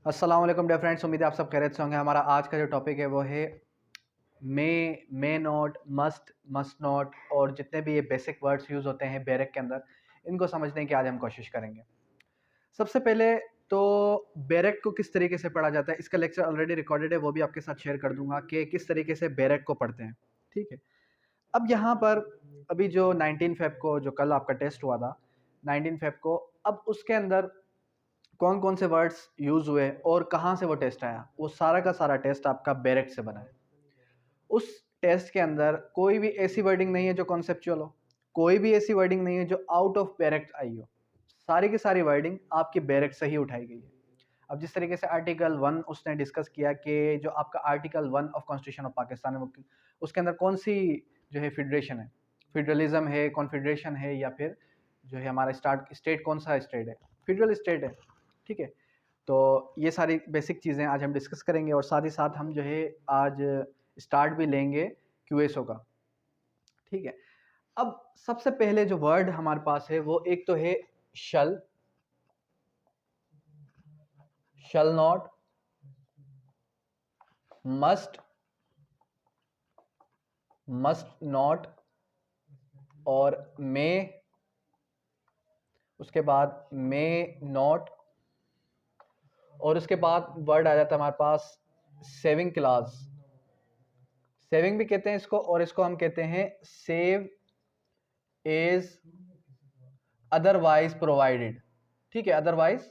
अस्सलाम वालेकुम dear friends, उम्मीद है आप सब खैरियत से होंगे। हमारा आज का जो टॉपिक है वो है मे नॉट, मस्ट नॉट और जितने भी ये बेसिक वर्ड्स यूज़ होते हैं बैरक के अंदर, इनको समझने की आज हम कोशिश करेंगे। सबसे पहले तो बैरक को किस तरीके से पढ़ा जाता है, इसका लेक्चर ऑलरेडी रिकॉर्डेड है, वो भी आपके साथ शेयर कर दूंगा कि किस तरीके से बैरक को पढ़ते हैं। ठीक है, अब यहाँ पर अभी जो 19 फेब को, जो कल आपका टेस्ट हुआ था 19 फेब को, अब उसके अंदर कौन कौन से वर्ड्स यूज़ हुए और कहाँ से वो टेस्ट आया, वो सारा का सारा टेस्ट आपका बैरक से बना है। उस टेस्ट के अंदर कोई भी ऐसी वर्डिंग नहीं है जो कॉन्सेप्चुअल हो, कोई भी ऐसी वर्डिंग नहीं है जो आउट ऑफ बैरक आई हो। सारी की सारी वर्डिंग आपकी बैरक से ही उठाई गई है। अब जिस तरीके से आर्टिकल 1 उसने डिस्कस किया कि जो आपका article 1 of constitution of Pakistan है, वो उसके अंदर कौन सी जो है फेडरेशन है, फेडरलिज्म है, कॉन्फेडरेशन है, या फिर जो है हमारा स्टेट कौन सा स्टेट है, फेडरल स्टेट है। ठीक है, तो ये सारी बेसिक चीज़ें आज हम डिस्कस करेंगे और साथ ही साथ हम जो है आज स्टार्ट भी लेंगे क्यूएसओ का। ठीक है, अब सबसे पहले जो वर्ड हमारे पास है वो एक तो है शल नॉट, मस्ट नॉट और मे, उसके बाद मे नॉट, और उसके बाद वर्ड आ जाता है हमारे पास सेविंग क्लास। सेविंग भी कहते हैं इसको, और इसको हम कहते हैं सेव इज अदरवाइज प्रोवाइडेड। ठीक है, अदरवाइज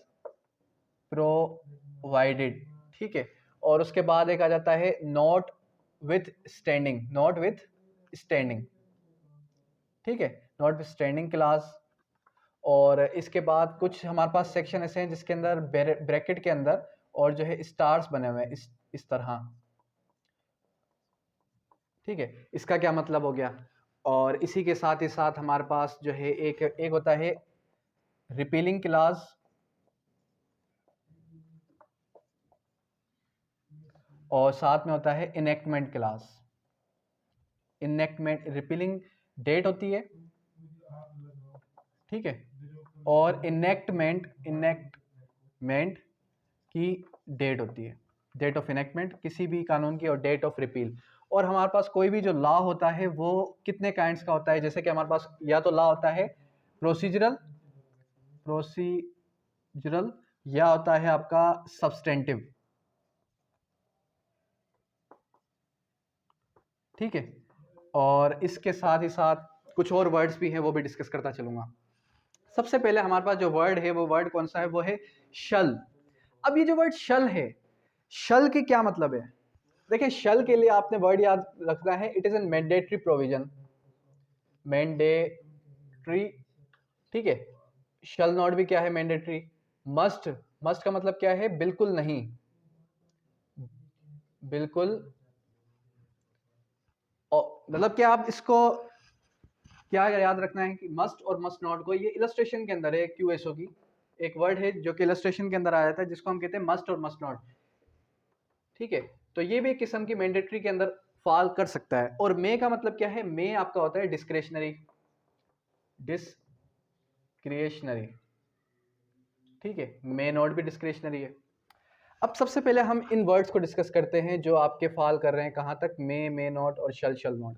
प्रोवाइडेड। ठीक है, और उसके बाद एक आ जाता है not with standing, not with standing. ठीक है, नॉट विथ स्टैंडिंग क्लास। और इसके बाद कुछ हमारे पास सेक्शन ऐसे हैं जिसके अंदर ब्रैकेट के अंदर और जो है स्टार्स बने हुए हैं इस तरह। ठीक है, इसका क्या मतलब हो गया। और इसी के साथ ही साथ हमारे पास जो है एक होता है रिपीलिंग क्लास, और साथ में होता है enactment class. Enactment, repealing date होती है, ठीक है, और इनेक्टमेंट की डेट होती है, डेट ऑफ इनेक्टमेंट किसी भी कानून की, और डेट ऑफ रिपील। और हमारे पास कोई भी जो लॉ होता है वो कितने काइंड्स का होता है, जैसे कि हमारे पास या तो लॉ होता है प्रोसीजरल, या होता है आपका सब्सटेंटिव। ठीक है, और इसके साथ ही साथ कुछ और वर्ड्स भी हैं, वो भी डिस्कस करता चलूंगा। सबसे पहले हमारे पास जो वर्ड है वो वर्ड कौन सा है, वो है शल। अब ये जो वर्ड शल है, शल के क्या मतलब है। देखिए, शल के लिए आपने वर्ड याद रखना है, it is an mandatory provision, mandatory. ठीक है, शल नॉट भी क्या है, मैंडेटरी। मस्ट का मतलब क्या है, बिल्कुल नहीं, बिल्कुल। मतलब क्या आप इसको क्या याद रखना है कि मस्ट और मस्ट नॉट को, ये इलस्ट्रेशन के अंदर है क्यूएसओ की एक वर्ड है जो कि इलस्ट्रेशन के अंदर आ जाता है, जिसको हम कहते हैं मस्ट और मस्ट नॉट। ठीक है, तो ये भी एक किस्म की मैंडेटरी के अंदर फॉल कर सकता है। और मे का मतलब क्या है, मे आपका होता है डिस्क्रिशनरी, डिस्क्रिशनरी। ठीक है, मे नॉट भी डिस्क्रिशनरी है। अब सबसे पहले हम इन वर्ड्स को डिस्कस करते हैं जो आपके फॉल कर रहे हैं कहाँ तक, मे नॉट और शल नॉट।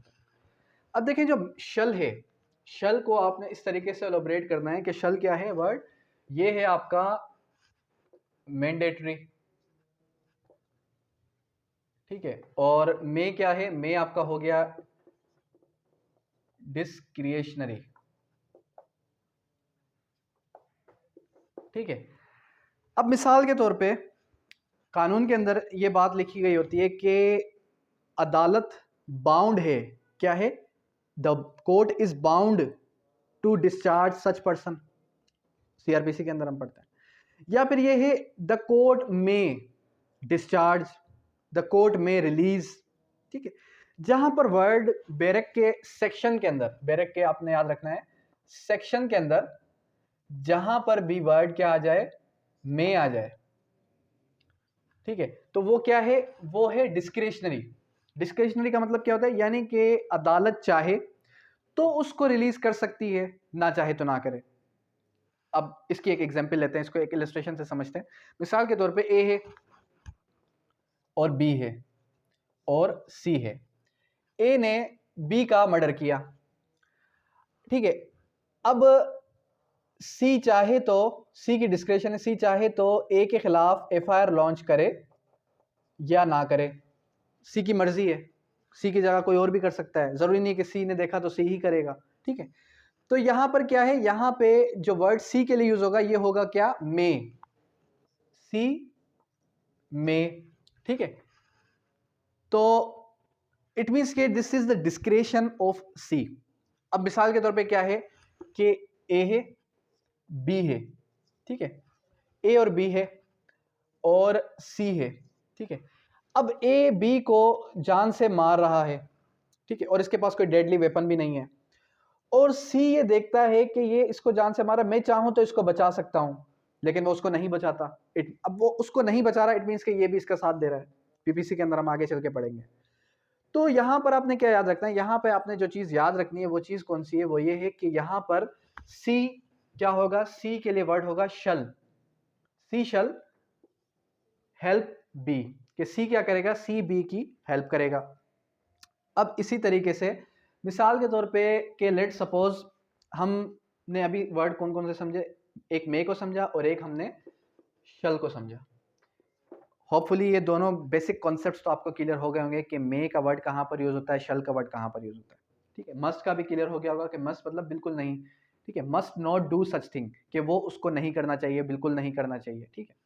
अब देखें, जो शल है, शल को आपने इस तरीके से एलोबरेट करना है कि शल क्या है वर्ड, ये है आपका मैंडेटरी। ठीक है, और मे क्या है, मे आपका हो गया डिस्क्रिशनरी। ठीक है, अब मिसाल के तौर पे कानून के अंदर ये बात लिखी गई होती है कि अदालत बाउंड है, क्या है, the court is bound to discharge such person, CrPC के अंदर हम पढ़ते हैं। या फिर ये है द कोर्ट में डिस्चार्ज, द कोर्ट में रिलीज। ठीक है, जहां पर वर्ड बैरक के सेक्शन के अंदर, बैरक के आपने याद रखना है सेक्शन के अंदर, जहां पर भी वर्ड क्या आ जाए, में आ जाए। ठीक है, तो वो क्या है, वो है डिस्क्रिशनरी। डिस्क्रिशनरी का मतलब क्या होता है, यानी कि अदालत चाहे तो उसको रिलीज कर सकती है, ना चाहे तो ना करे। अब इसकी एक एग्जांपल लेते हैं, इसको एक इलस्ट्रेशन से समझते हैं। मिसाल के तौर पे ए है और बी है और सी है। ए ने बी का मर्डर किया, ठीक है। अब सी चाहे तो, सी की डिस्क्रिप्शन है, सी चाहे तो ए के खिलाफ एफआईआर लॉन्च करे या ना करे, सी की मर्जी है। सी की जगह कोई और भी कर सकता है, जरूरी नहीं कि सी ने देखा तो सी ही करेगा, ठीक है। तो यहां पर क्या है, यहां पे जो वर्ड सी के लिए यूज होगा ये होगा क्या, मे, सी मे, ठीक है। तो इट मीन्स के this is the description of C. अब मिसाल के तौर पे क्या है कि ए है, बी है, ठीक है, ए और बी है और सी है, ठीक है। अब ए बी को जान से मार रहा है, ठीक है, और इसके पास कोई डेडली वेपन भी नहीं है, और सी ये देखता है कि ये इसको जान से मारा, मैं चाहूं तो इसको बचा सकता हूं, लेकिन वो उसको नहीं बचाता। अब वो उसको नहीं बचा रहा, इट मीन्स कि ये भी इसका साथ दे रहा है। पीपीसी के अंदर हम आगे चल के पढ़ेंगे। तो यहां पर आपने क्या याद रखना है, यहां पर आपने जो चीज याद रखनी है वो चीज कौन सी है, वो ये है कि यहां पर सी क्या होगा, सी के लिए वर्ड होगा शल, सी शल हेल्प बी, कि सी क्या करेगा, सी बी की हेल्प करेगा। अब इसी तरीके से मिसाल के तौर पे कि लेट सपोज हमने अभी वर्ड कौन कौन से समझे, एक मे को समझा और एक हमने शल को समझा। होपफुली ये दोनों बेसिक कॉन्सेप्ट्स तो आपको क्लियर हो गए होंगे कि मे का वर्ड कहाँ पर यूज होता है, शल का वर्ड कहाँ पर यूज होता है, ठीक है। मस्ट का भी क्लियर हो गया होगा कि मस्ट मतलब बिल्कुल नहीं, ठीक है, must not do such thing, कि वो उसको नहीं करना चाहिए, बिल्कुल नहीं करना चाहिए, ठीक है।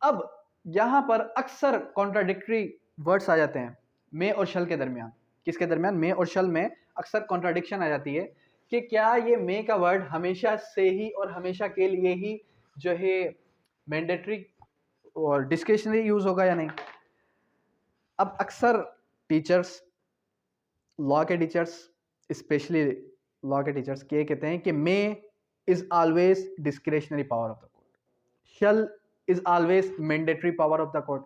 अब यहां पर अक्सर कॉन्ट्राडिक्टरी वर्ड्स आ जाते हैं मे और शल के दरमियान। किसके दरमियान, मे और शल में अक्सर कॉन्ट्राडिक्शन आ जाती है कि क्या ये मे का वर्ड हमेशा से ही और हमेशा के लिए ही जो है मैंडेटरी और डिस्क्रिशनरी यूज होगा या नहीं। अब अक्सर टीचर्स, लॉ के टीचर्स, स्पेशली लॉ के टीचर्स क्या कहते हैं कि may is always discretionary power of the court, shall is always mandatory power of the court,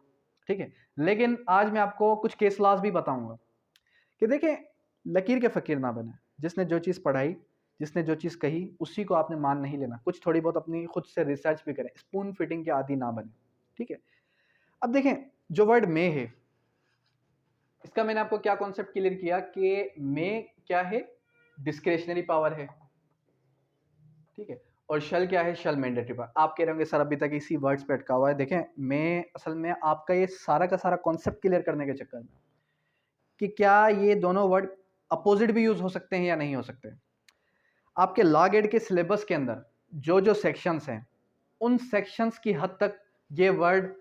ठीक है। लेकिन आज मैं आपको कुछ केस लॉज भी बताऊंगा कि देखें, लकीर के फकीर ना बने, जिसने जो चीज़ पढ़ाई, जिसने जो चीज़ कही उसी को आपने मान नहीं लेना, कुछ थोड़ी बहुत अपनी खुद से रिसर्च भी करें, स्पून फिटिंग के आदि ना बने, ठीक है। अब देखें, जो वर्ड मे है, इसका मैंने आपको क्या कॉन्सेप्ट क्लियर किया कि मे क्या है, डिस्क्रिशनरी पावर है, ठीक है, और शल क्या है, शल मैंडेटरी पावर। आप कह रहे होंगे सर अभी तक इसी वर्ड्स पे अटका हुआ है। देखें, मैं असल में आपका ये सारा का सारा कॉन्सेप्ट क्लियर करने के चक्कर में कि क्या ये दोनों वर्ड अपोजिट भी यूज हो सकते हैं या नहीं हो सकते। आपके लॉ गेट के सिलेबस के अंदर जो जो सेक्शंस हैं, उन सेक्शंस की हद तक ये वर्ड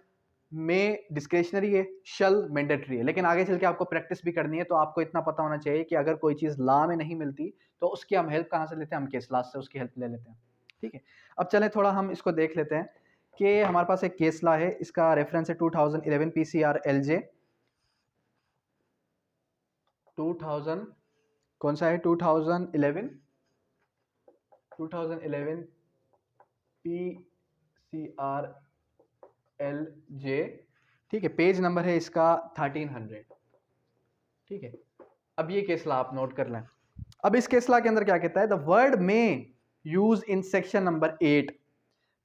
में डिस्क्रिशनरी है, शल मैंडेटरी है, लेकिन आगे चल के आपको प्रैक्टिस भी करनी है, तो आपको इतना पता होना चाहिए कि अगर कोई चीज़ लॉ में नहीं मिलती तो उसकी हम हेल्प कहाँ से लेते हैं, हम केस लॉ से उसकी हेल्प ले लेते हैं, ठीक है। अब चलें थोड़ा हम इसको देख लेते हैं कि हमारे पास एक केस लॉ है, इसका रेफरेंस है 2011 PCR LJ 2000, कौन सा है, 2011 PCR LJ, ठीक है। पेज नंबर है इसका 1300, ठीक है। अब ये केस लॉ आप नोट कर लें। अब इस केस लॉ के अंदर क्या कहता है, द वर्ड में यूज इन सेक्शन नंबर 8,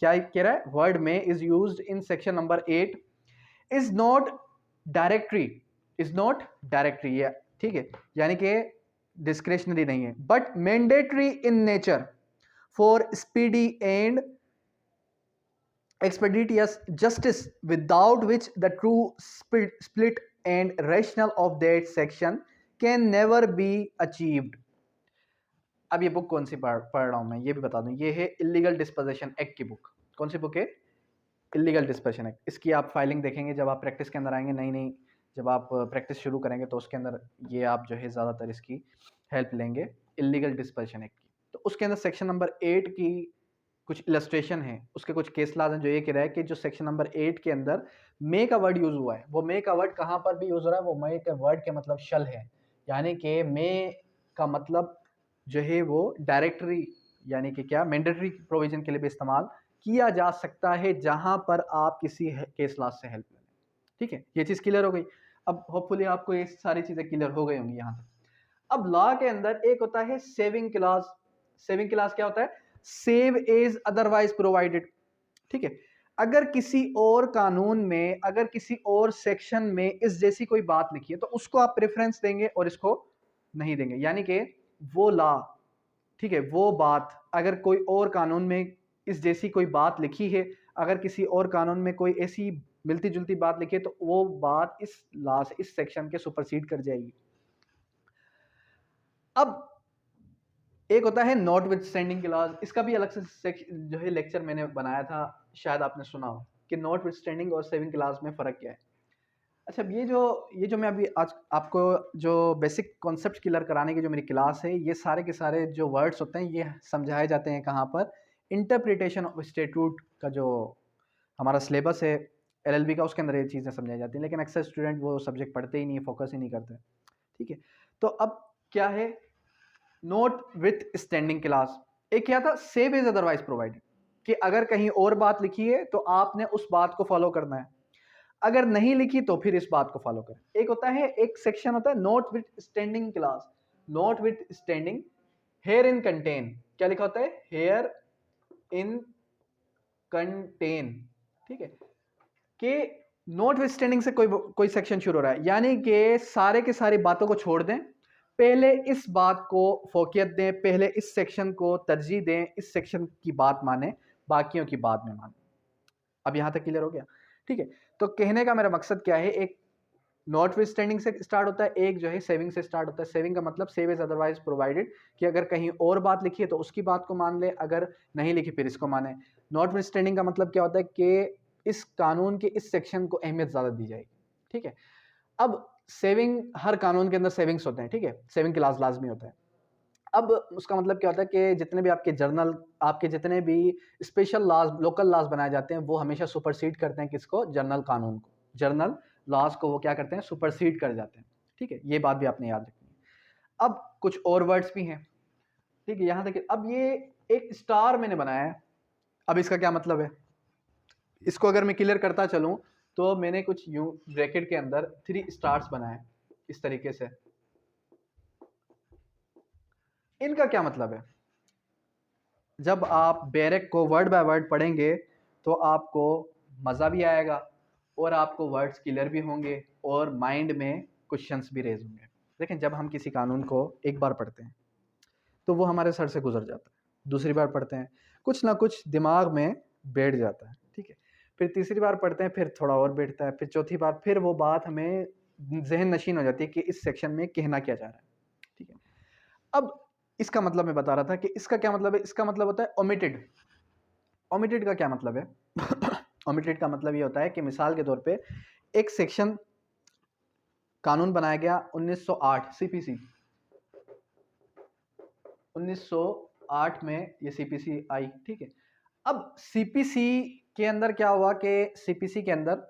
क्या कह रहा है, वर्ड में is used in section number 8 is not directory, is not directory, ठीक है, यानी कि डिस्क्रिशनरी नहीं है, but mandatory in nature for speedy and expeditious justice, without which the true split and rationale of that section can never be achieved। अब ये book कौन सी पढ़ रहा हूं मैं, ये भी बता दूं, ये है इलीगल डिस्पोजेशन एक्ट की बुक। कौन सी बुक है, इलीगल डिस्पोजेशन एक्ट। इसकी आप फाइलिंग देखेंगे जब आप प्रैक्टिस के अंदर आएंगे, नई नई जब आप प्रैक्टिस शुरू करेंगे तो उसके अंदर ये आप जो है ज़्यादातर इसकी हेल्प लेंगे, इलीगल डिस्पोजेशन एक्ट की। तो उसके अंदर सेक्शन नंबर 8 की कुछ इलस्ट्रेशन है, उसके कुछ केस लॉज हैं जो ये कह रहा है कि जो सेक्शन नंबर 8 के अंदर मे का वर्ड यूज हुआ है, वो मे का वर्ड कहाँ पर भी यूज हो रहा है, वो मे के वर्ड के मतलब शल है, यानी कि मे का मतलब जो है वो डायरेक्टरी यानी कि क्या मैंडेटरी प्रोविजन के लिए भी इस्तेमाल किया जा सकता है जहां पर आप किसी केस लॉज से हेल्प लें, ठीक है। ये चीज़ क्लियर हो गई। अब होपफुली आपको ये सारी चीज़ें क्लियर हो गई होंगी यहाँ तक। अब लॉ के अंदर एक होता है सेविंग क्लॉज। सेविंग क्लॉज क्या होता है, सेव एज अदरवाइज प्रोवाइडेड। ठीक है, अगर किसी और कानून में, अगर किसी और सेक्शन में इस जैसी कोई बात लिखी है तो उसको आप प्रेफरेंस देंगे और इसको नहीं देंगे। यानी कि वो लॉ, ठीक है, वो बात अगर कोई और कानून में इस जैसी कोई बात लिखी है, अगर किसी और कानून में कोई ऐसी मिलती जुलती बात लिखी है तो वो बात इस लॉ से, इस सेक्शन के सुपरसीड कर जाएगी। अब एक होता है नॉट विथ स्टैंडिंग क्लॉज, इसका भी अलग से जो है लेक्चर मैंने बनाया था, शायद आपने सुना हो कि नॉट विथ स्टैंडिंग और सेविंग क्लॉज में फ़र्क क्या है। अच्छा, ये जो मैं अभी आज आपको जो बेसिक कॉन्सेप्ट क्लियर कराने की जो मेरी क्लास है, ये सारे के सारे जो वर्ड्स होते हैं ये समझाए जाते हैं कहाँ पर, इंटरप्रिटेशन ऑफ स्टैट्यूट का जो हमारा सिलेबस है एलएलबी का, उसके अंदर ये चीज़ें समझाई जाती हैं, लेकिन अक्सर स्टूडेंट वो सब्जेक्ट पढ़ते ही नहीं है, फोकस ही नहीं करते। ठीक है, तो अब क्या है नोट विथ स्टैंडिंग क्लास। एक क्या था, सेव इज अदरवाइज प्रोवाइडेड, कि अगर कहीं और बात लिखी है तो आपने उस बात को फॉलो करना है, अगर नहीं लिखी तो फिर इस बात को फॉलो करें। एक होता है, एक सेक्शन होता है note with standing class, note with standing here in contain, क्या लिखा होता है, हेयर इन कंटेन। ठीक है, कि नोट विथ स्टैंडिंग से कोई सेक्शन शुरू हो रहा है, यानी कि सारे के सारी बातों को छोड़ दें, पहले इस बात को फोकियत दें, पहले इस सेक्शन को तरजीह दें, इस सेक्शन की बात माने, बाकियों की बात में माने। अब यहां तक क्लियर हो गया। ठीक है, तो कहने का मेरा मकसद क्या है, एक नॉट विथ स्टैंडिंग से स्टार्ट होता है, एक जो है सेविंग से स्टार्ट होता है। सेविंग का मतलब सेव इज अदरवाइज प्रोवाइडेड, कि अगर कहीं और बात लिखी है तो उसकी बात को मान ले, अगर नहीं लिखी फिर इसको माने। नॉट विथ स्टैंडिंग का मतलब क्या होता है कि इस कानून के इस सेक्शन को अहमियत ज़्यादा दी जाएगी। ठीक है, अब सेविंग, हर कानून के अंदर सेविंग्स होते हैं, ठीक है, सेविंग क्लास लाजमी होता है। अब उसका मतलब क्या होता है कि जितने भी आपके जर्नल, आपके जितने भी स्पेशल लॉज, लोकल लॉज बनाए जाते हैं, वो हमेशा सुपरसीड करते हैं किसको, जर्नल कानून को, जर्नल लॉज को वो क्या करते हैं, सुपरसीड कर जाते हैं। ठीक है, ये बात भी आपने याद रखनी है। अब कुछ और वर्ड्स भी हैं, ठीक है, यहाँ तक। अब ये एक स्टार मैंने बनाया है, अब इसका क्या मतलब है, इसको अगर मैं क्लियर करता चलूँ तो मैंने कुछ यूं ब्रैकेट के अंदर 3 स्टार्स बनाए इस तरीके से। इनका क्या मतलब है, जब आप बैरक को वर्ड बाय वर्ड पढ़ेंगे तो आपको मज़ा भी आएगा और आपको वर्ड्स क्लियर भी होंगे और माइंड में क्वेश्चंस भी रेज होंगे। लेकिन जब हम किसी कानून को एक बार पढ़ते हैं तो वो हमारे सर से गुजर जाता है, दूसरी बार पढ़ते हैं कुछ ना कुछ दिमाग में बैठ जाता है, ठीक है, फिर तीसरी बार पढ़ते हैं फिर थोड़ा और बैठता है, फिर चौथी बार फिर वो बात हमें जहन नशीन हो जाती है कि इस सेक्शन में कहना क्या जा रहा है। ठीक है, अब इसका मतलब मैं बता रहा था कि इसका क्या मतलब है, इसका मतलब होता है ओमिटेड। ओमिटेड का क्या मतलब है ओमिटेड का मतलब ये होता है कि मिसाल के तौर पे एक सेक्शन कानून बनाया गया 1908 सीपीसी, 1908 में ये सीपीसी आई। ठीक है, अब सीपीसी के अंदर क्या हुआ कि सीपीसी के अंदर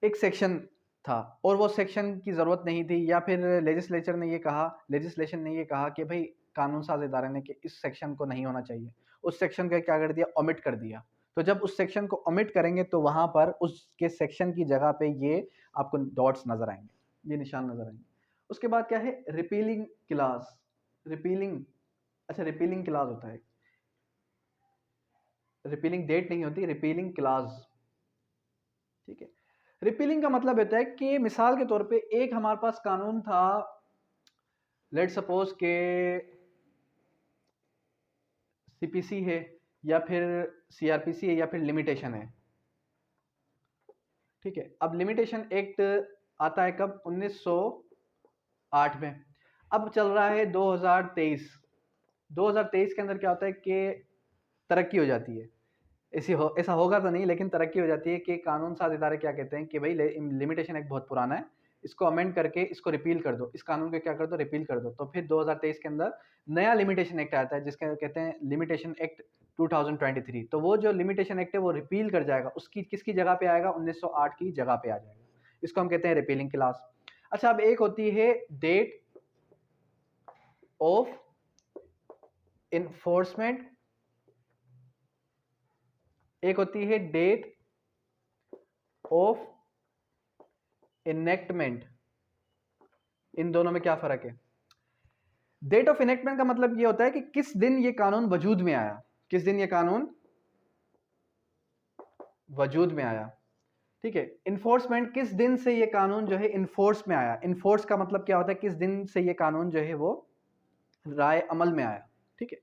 एक सेक्शन था और वो सेक्शन की ज़रूरत नहीं थी, या फिर लेजिस्लेचर ने ये कहा, लेजिस्लेशन ने ये कहा कि भाई कानून साज इदारे ने कि इस सेक्शन को नहीं होना चाहिए, उस सेक्शन का क्या कर दिया, ओमिट कर दिया। तो जब उस सेक्शन को ओमिट करेंगे तो वहाँ पर उसके सेक्शन की जगह पे ये आपको डॉट्स नज़र आएंगे, ये निशान नज़र आएंगे। उसके बाद क्या है, रिपीलिंग क्लास, रिपीलिंग, अच्छा रिपीलिंग क्लास होता है, रिपीलिंग डेट नहीं होती, रिपीलिंग क्लास। ठीक है, रिपीलिंग का मतलब होता है कि मिसाल के तौर पे एक हमारे पास कानून था, लेट सपोज के सीपीसी है या फिर सीआरपीसी है या फिर लिमिटेशन है। ठीक है, अब लिमिटेशन एक्ट आता है कब, 1908 में। अब चल रहा है 2023, 2023 के अंदर क्या होता है कि तरक्की हो जाती है, ऐसा होगा तो नहीं, लेकिन तरक्की हो जाती है कि कानून साज इदारे क्या कहते हैं कि भाई लिमिटेशन एक्ट बहुत पुराना है, इसको अमेंड करके इसको रिपील कर दो, इस कानून को क्या कर दो, रिपील कर दो। तो फिर 2023 के अंदर नया लिमिटेशन एक्ट आता है जिसके कहते हैं लिमिटेशन एक्ट 2023। तो वो जो लिमिटेशन एक्ट है वो रिपील कर जाएगा, उसकी किसकी जगह पे आएगा, 1908 की जगह पे आ जाएगा, इसको हम कहते हैं रिपीलिंग क्लास। अच्छा, अब एक होती है डेट ऑफ इन्फोर्समेंट, एक होती है डेट ऑफ इनेक्टमेंट। इन दोनों में क्या फर्क है, डेट ऑफ इनेक्टमेंट का मतलब ये होता है कि किस दिन ये कानून वजूद में आया, किस दिन ये कानून वजूद में आया। ठीक है, इन्फोर्समेंट, किस दिन से ये कानून जो है इन्फोर्स में आया। इन्फोर्स का मतलब क्या होता है, किस दिन से ये कानून जो है वो राय अमल में आया। ठीक है,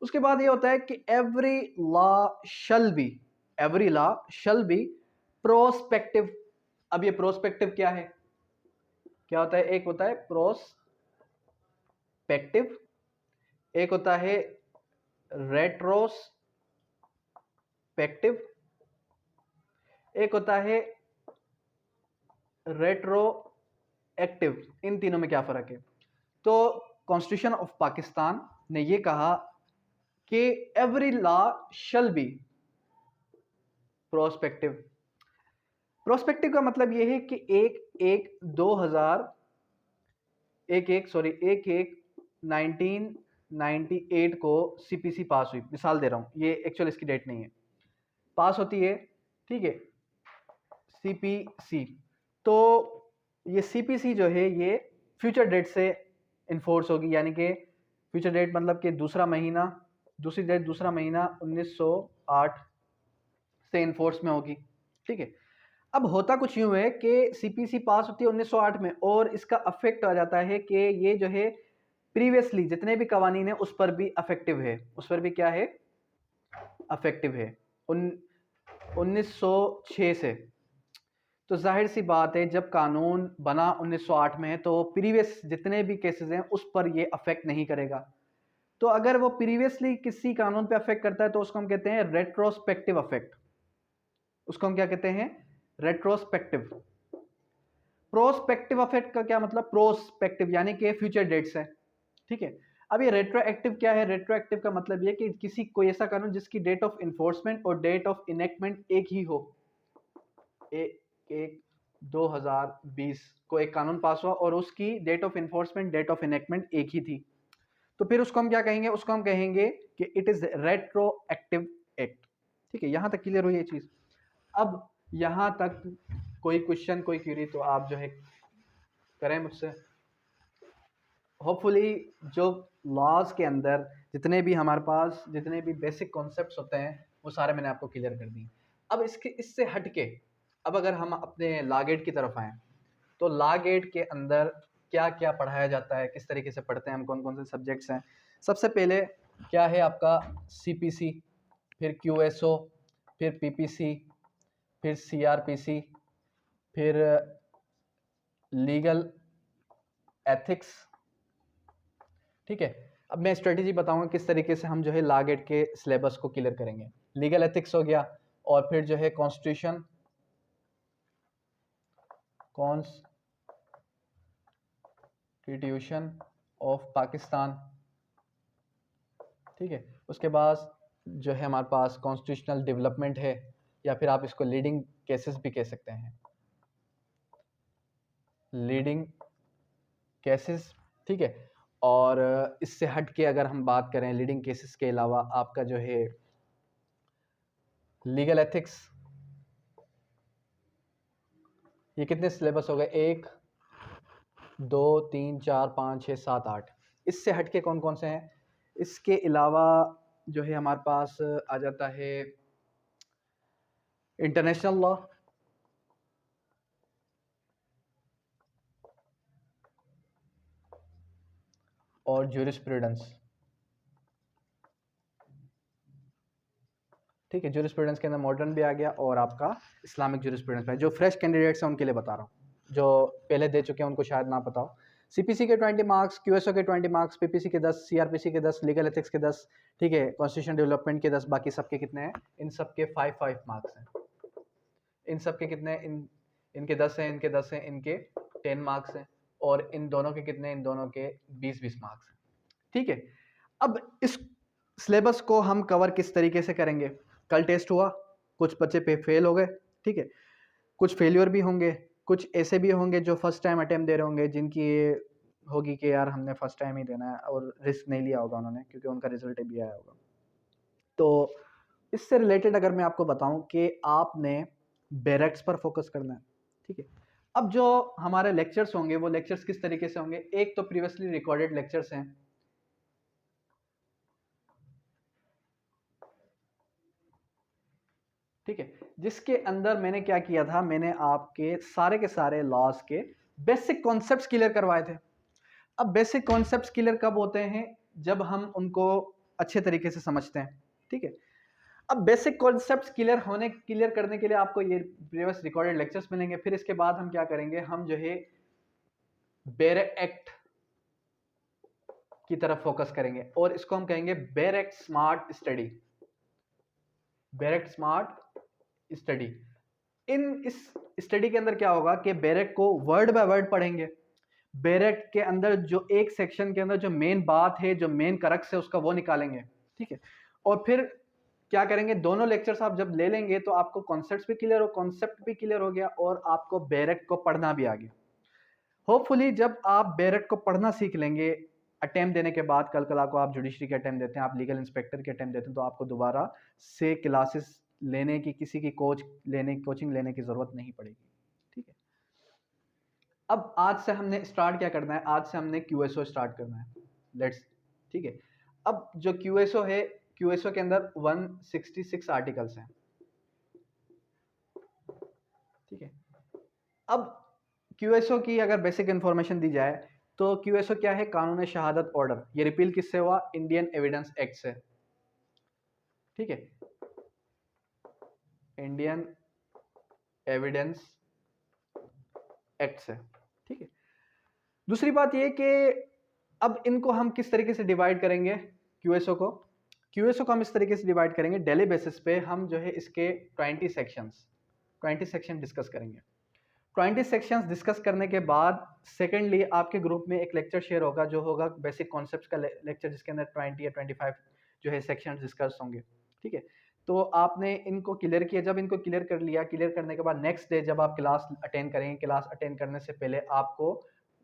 उसके बाद ये होता है कि एवरी लॉ शल बी प्रोस्पेक्टिव। अब ये प्रोस्पेक्टिव क्या है, क्या होता है, एक होता है प्रोस्पेक्टिव, एक होता है रेट्रोस्पेक्टिव, एक होता है रेट्रोएक्टिव। इन तीनों में क्या फर्क है। तो कॉन्स्टिट्यूशन ऑफ पाकिस्तान ने ये कहा कि एवरी लॉ शल बी प्रोस्पेक्टिव। प्रोस्पेक्टिव का मतलब ये है कि एक एक 1998 को सीपीसी पास हुई, मिसाल दे रहा हूं, ये एक्चुअल इसकी डेट नहीं है, पास होती है। ठीक है, सीपीसी, तो ये सीपीसी जो है ये फ्यूचर डेट से इन्फोर्स होगी, यानी कि फ्यूचर डेट मतलब कि दूसरा महीना 1908 से इन्फोर्स में होगी। ठीक है, अब होता कुछ यूं है कि सीपीसी पास होती है 1908 में, और इसका अफेक्ट आ जाता है कि ये जो है प्रीवियसली जितने भी कवानीन है उस पर भी अफेक्टिव है, उस पर भी क्या है, अफेक्टिव है 1906 से। तो जाहिर सी बात है जब कानून बना 1908 में है तो प्रीवियस जितने भी केसेस हैं उस पर ये अफेक्ट नहीं करेगा। तो अगर वो प्रीवियसली किसी कानून पे अफेक्ट करता है तो उसको हम कहते हैं रेट्रोस्पेक्टिव अफेक्ट, उसको हम क्या कहते हैं, रेट्रोस्पेक्टिव। प्रोस्पेक्टिव अफेक्ट का क्या मतलब, प्रोस्पेक्टिव यानी कि फ्यूचर डेट्स है। ठीक है, अब ये रेट्रोएक्टिव क्या है, रेट्रोएक्टिव का मतलब ये कि किसी कोई ऐसा कानून जिसकी डेट ऑफ इन्फोर्समेंट और डेट ऑफ इनेक्टमेंट एक ही हो। 1/1/2020 को एक कानून पास हुआ और उसकी date of enforcement, date of enactment एक ही थी, तो फिर उसको हम क्या कहेंगे, उसको हम कहेंगे कि इट इज रेट्रोएक्टिव एक्ट। ठीक है, यहां तक क्लियर हुई ये चीज। अब यहां तक कोई क्वेश्चन, कोई क्यूरी तो आप जो है करें मुझसे। होपफुली जो लॉज के अंदर जितने भी हमारे पास जितने भी बेसिक कॉन्सेप्ट्स होते हैं वो सारे मैंने आपको क्लियर कर दिए। अब इससे हटके अब अगर हम अपने लॉ गेट की तरफ आएँ तो लॉ गेट के अंदर क्या क्या पढ़ाया जाता है, किस तरीके से पढ़ते हैं हम, कौन कौन से सब्जेक्ट्स हैं। सबसे पहले क्या है आपका सीपीसी, फिर क्यूएसओ, फिर पीपीसी, फिर सीआरपीसी, फिर लीगल एथिक्स। ठीक है, अब मैं स्ट्रेटेजी बताऊंगा किस तरीके से हम जो है लॉ गेट के सिलेबस को क्लियर करेंगे। लीगल एथिक्स हो गया, और फिर जो है कॉन्स्टिट्यूशन ऑफ पाकिस्तान। ठीक है, उसके बाद जो है हमारे पास कॉन्स्टिट्यूशनल डेवलपमेंट है, या फिर आप इसको लीडिंग केसेस भी कह सकते हैं, लीडिंग केसेस। ठीक है, और इससे हट के अगर हम बात करें लीडिंग केसेस के अलावा आपका जो है लीगल एथिक्स, ये कितने सिलेबस हो गए, 1 2 3 4 5 6 7 8। इससे हट के कौन कौन से हैं, इसके अलावा जो है हमारे पास आ जाता है इंटरनेशनल लॉ, और ज्यूरिस्प्रूडेंस। ठीक है, ज्यूरिस्प्रूडेंस के अंदर मॉडर्न भी आ गया और आपका इस्लामिक ज्यूरिस्प्रूडेंस है। जो फ्रेश कैंडिडेट्स हैं उनके लिए बता रहा हूँ, जो पहले दे चुके हैं उनको शायद ना पता हो। सीपीसी के 20 मार्क्स, क्यूएसओ के 20 मार्क्स, पीपीसी के 10, सीआरपीसी के 10, लीगल एथिक्स के 10। ठीक है, कॉन्स्टिट्यूशन डेवलपमेंट के 10, बाकी सबके कितने हैं, इन सबके 5 मार्क्स हैं। इन सबके कितने, इनके 10 हैं, इनके 10 हैं, इनके 10 मार्क्स हैं, और इन दोनों के कितने, इन दोनों के 20 मार्क्स हैं। ठीक है, अब इस सिलेबस को हम कवर किस तरीके से करेंगे। कल टेस्ट हुआ, कुछ बच्चे पे फेल हो गए। ठीक है, कुछ फेलियर भी होंगे, कुछ ऐसे भी होंगे जो फर्स्ट टाइम अटेम्प्ट दे रहे होंगे, जिनकी ये होगी कि यार हमने फर्स्ट टाइम ही देना है, और रिस्क नहीं लिया होगा उन्होंने क्योंकि उनका रिजल्ट भी आया होगा। तो इससे रिलेटेड अगर मैं आपको बताऊं कि आपने बैरक्स पर फोकस करना है। ठीक है, अब जो हमारे लेक्चर्स होंगे वो लेक्चर्स किस तरीके से होंगे, एक तो प्रीवियसली रिकॉर्डेड लेक्चर्स हैं, ठीक है, जिसके अंदर मैंने क्या किया था, मैंने आपके सारे लॉस के बेसिक कॉन्सेप्ट्स क्लियर करवाए थे। अब बेसिक कॉन्सेप्ट्स क्लियर कब होते हैं, जब हम उनको अच्छे तरीके से समझते हैं, ठीक है। अब बेसिक कॉन्सेप्ट्स क्लियर करने के लिए आपको ये प्रीवियस रिकॉर्डेड लेक्चर्स मिलेंगे। फिर इसके बाद हम क्या करेंगे, हम जो है बेरेक एक्ट की तरफ फोकस करेंगे और इसको हम कहेंगे Barack smart study. Barack smart study, इस स्टडी के अंदर क्या होगा कि बेरेक को वर्ड बाय वर्ड पढ़ेंगे। बेरेक के अंदर जो एक सेक्शन के अंदर जो मेन बात है, जो मेन करक्स है उसका, वो निकालेंगे, ठीक है। और फिर क्या करेंगे, दोनों लेक्चर्स आप जब ले लेंगे तो आपको कॉन्सेप्ट भी क्लियर हो गया और आपको बेरेक को पढ़ना भी आ गया। होपफुली जब आप बेरेक को पढ़ना सीख लेंगे, अटेम्प्ट देने के बाद, कल को आप जुडिशरी के अटेम्प्ट देते हैं, आप लीगल इंस्पेक्टर के अटेम्प्ट देते हैं, तो आपको दोबारा से क्लासेस लेने की, किसी की कोचिंग लेने की जरूरत नहीं पड़ेगी, ठीक है। अब आज से हमने स्टार्ट क्या करना है, आज से हमने क्यूएसओ स्टार्ट करना है, लेट्स, ठीक है। अब जो क्यूएसओ है, क्यूएसओ के अंदर 166 आर्टिकल्स हैं, ठीक है। अब क्यूएसओ की अगर बेसिक इंफॉर्मेशन दी जाए तो क्यूएसओ क्या है, कानून शहादत ऑर्डर। ये रिपील किससे हुआ, इंडियन एविडेंस एक्ट से, ठीक है, इंडियन एविडेंस एक्ट से, ठीक है। दूसरी बात ये कि अब इनको हम किस तरीके से डिवाइड करेंगे, क्यूएसओ को हम इस तरीके से डिवाइड करेंगे, डेली बेसिस पे हम जो है इसके 20 सेक्शन डिस्कस करेंगे। 20 सेक्शंस डिस्कस करने के बाद सेकेंडली आपके ग्रुप में एक लेक्चर शेयर होगा, जो होगा बेसिक कॉन्सेप्ट्स का लेक्चर, जिसके अंदर 20 या 25 जो है सेक्शंस डिस्कस होंगे, ठीक है। तो आपने इनको क्लियर किया, जब इनको क्लियर कर लिया, क्लियर करने के बाद नेक्स्ट डे जब आप क्लास अटेंड करेंगे, क्लास अटेंड करने से पहले आपको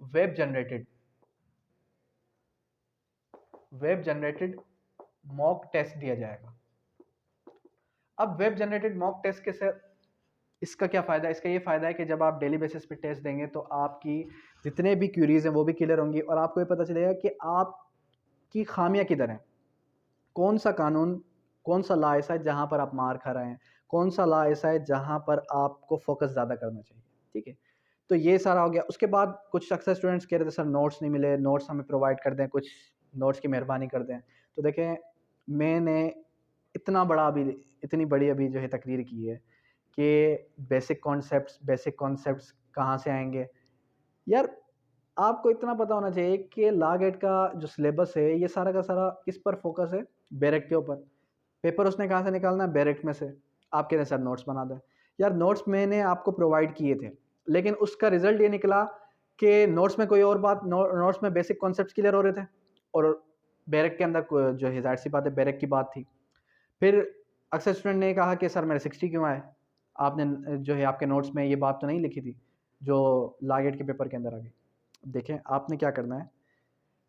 वेब जनरेटेड मॉक टेस्ट दिया जाएगा। अब वेब जनरेटेड मॉक टेस्ट के से इसका क्या फ़ायदा है, इसका ये फ़ायदा है कि जब आप डेली बेसिस पे टेस्ट देंगे तो आपकी जितने भी क्यूरीज हैं वो भी क्लियर होंगी और आपको ये पता चलेगा कि आपकी खामियां किधर हैं, कौन सा कानून, कौन सा लॉ ऐसा है जहां पर आप मार खा रहे हैं, कौन सा लॉ ऐसा है जहां पर आपको फोकस ज़्यादा करना चाहिए, ठीक है। तो ये सारा हो गया। उसके बाद कुछ अक्सर स्टूडेंट्स कह रहे थे सर नोट्स नहीं मिले, नोट्स हमें प्रोवाइड कर दें, कुछ नोट्स की मेहरबानी कर दें। तो देखें, मैंने इतनी बड़ी अभी जो है तकरीर की है कि बेसिक कॉन्सेप्ट्स कहाँ से आएंगे यार। आपको इतना पता होना चाहिए कि लॉ गेट का जो सिलेबस है ये सारा का सारा किस पर फोकस है, बेरेक के ऊपर। पेपर उसने कहाँ से निकालना है, बेरेक में से। आप कहते हैं सर नोट्स बना दें, यार नोट्स मैंने आपको प्रोवाइड किए थे, लेकिन उसका रिजल्ट ये निकला कि नोट्स में कोई और बात, नोट्स में बेसिक कॉन्सेप्ट्स क्लियर हो रहे थे और बेरेक के अंदर जो है जाहिर सी बात है बेरेक की बात थी। फिर अक्सर स्टूडेंट ने कहा कि सर मेरे 60 क्यों आए, आपने जो है आपके नोट्स में ये बात तो नहीं लिखी थी जो लॉ गेट के पेपर के अंदर आ गई। देखें, आपने क्या करना है,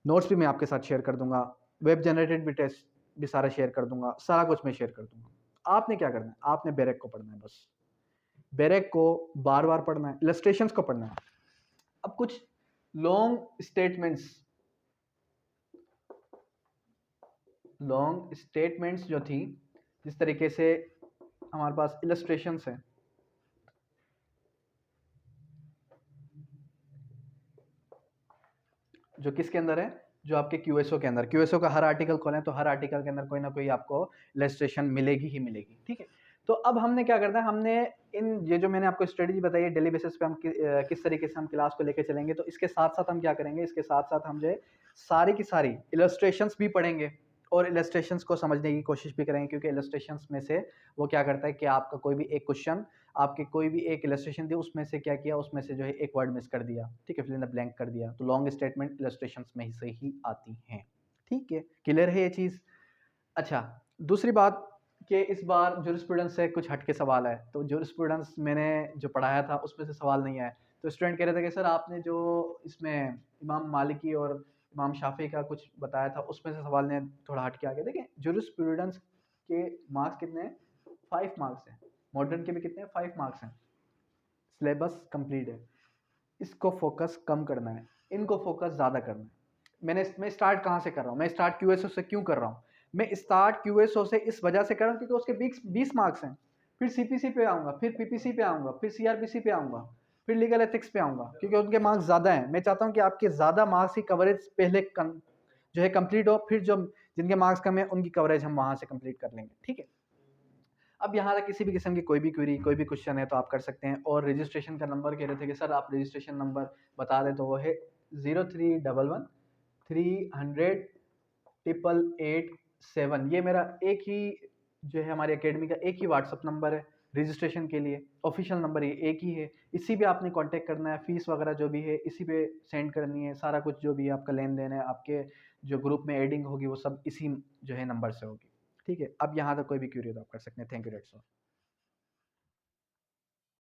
नोट्स भी मैं आपके साथ शेयर कर दूंगा, वेब जनरेटेड भी टेस्ट भी सारा शेयर कर दूंगा, सारा कुछ मैं शेयर कर दूंगा। आपने क्या करना है, आपने बेरेक को पढ़ना है, बस बेरेक को बार बार पढ़ना है, इलस्ट्रेशंस को पढ़ना है। अब कुछ लॉन्ग स्टेटमेंट्स जो थी, जिस तरीके से हमारे पास इलस्ट्रेशंस हैं, जो किसके अंदर है, जो आपके क्यूएसओ के अंदर। क्यूएसओ का हर आर्टिकल खोलें तो हर आर्टिकल के अंदर कोई ना कोई आपको इलस्ट्रेशन मिलेगी ही मिलेगी, ठीक है। तो अब हमने क्या करना है, हमने ये जो मैंने आपको स्ट्रेटजी बताई है, डेली बेसिस पे हम किस तरीके से हम क्लास को लेकर चलेंगे, तो इसके साथ साथ हम क्या करेंगे, इसके साथ साथ हम जो है सारी की सारी इलस्ट्रेशंस भी पढ़ेंगे और इलस्ट्रेशंस को समझने की कोशिश भी करेंगे, क्योंकि इलस्ट्रेशंस में से वो क्या करता है कि आपका कोई भी एक क्वेश्चन, आपके कोई भी एक इलस्ट्रेशन दी, उसमें से क्या किया, उसमें से जो है एक वर्ड मिस कर दिया, ठीक है, फिल इन द ब्लैंक कर दिया, तो लॉन्ग स्टेटमेंट इलस्ट्रेशंस में से ही आती हैं, ठीक है। क्लियर है ये चीज़। अच्छा, दूसरी बात कि इस बार जूरिस्प्रूडेंस से कुछ हटके सवाल है, तो जूरिस्प्रूडेंस मैंने जो पढ़ाया था उसमें से सवाल नहीं आया। तो स्टूडेंट कह रहे थे कि सर आपने जो इसमें इमाम मालिकी और इमाम शाफी का कुछ बताया था उसमें से सवाल ने थोड़ा हट के आ गया। देखें, जूरिस्प्रूडेंस के मार्क्स कितने हैं, 5 मार्क्स हैं। मॉडर्न के भी कितने हैं, 5 मार्क्स हैं। सिलेबस कंप्लीट है। इसको फोकस कम करना है, इनको फोकस ज़्यादा करना है। मैं स्टार्ट कहाँ से कर रहा हूँ, मैं स्टार्ट क्यूएसओ से क्यों कर रहा हूँ? मैं स्टार्ट क्यूएसओ से इस वजह से कर रहा हूँ क्योंकि उसके 20 मार्क्स हैं। फिर सीपीसी पे आऊँगा, फिर पीपीसी पे आऊँगा, फिर सीआरपीसी पे आऊँगा, फिर लीगल एथिक्स पे आऊँगा, क्योंकि उनके मार्क्स ज़्यादा हैं। मैं चाहता हूँ कि आपके ज़्यादा मार्क्स की कवरेज पहले जो है कंप्लीट हो, फिर जो जिनके मार्क्स कम है उनकी कवरेज हम वहाँ से कंप्लीट कर लेंगे, ठीक है। अब यहाँ तक किसी भी किस्म की कोई भी क्वेरी, कोई भी क्वेश्चन है तो आप कर सकते हैं। और रजिस्ट्रेशन का नंबर कह रहे थे कि सर आप रजिस्ट्रेशन नंबर बता दें, तो वो है 0311 300 888 7। ये मेरा एक ही जो है हमारी एकेडमी का एक ही व्हाट्सअप नंबर है रजिस्ट्रेशन के लिए। ऑफिशियल नंबर ये एक ही है, इसी पे आपने कांटेक्ट करना है। फीस वगैरह जो भी है इसी पे सेंड करनी है, सारा कुछ जो भी है आपका लेन देन है, आपके जो ग्रुप में एडिंग होगी वो सब इसी जो है नंबर से होगी, ठीक है। अब यहाँ तक कोई भी क्यूरी तो आप कर सकते हैं। Thank you, that's all.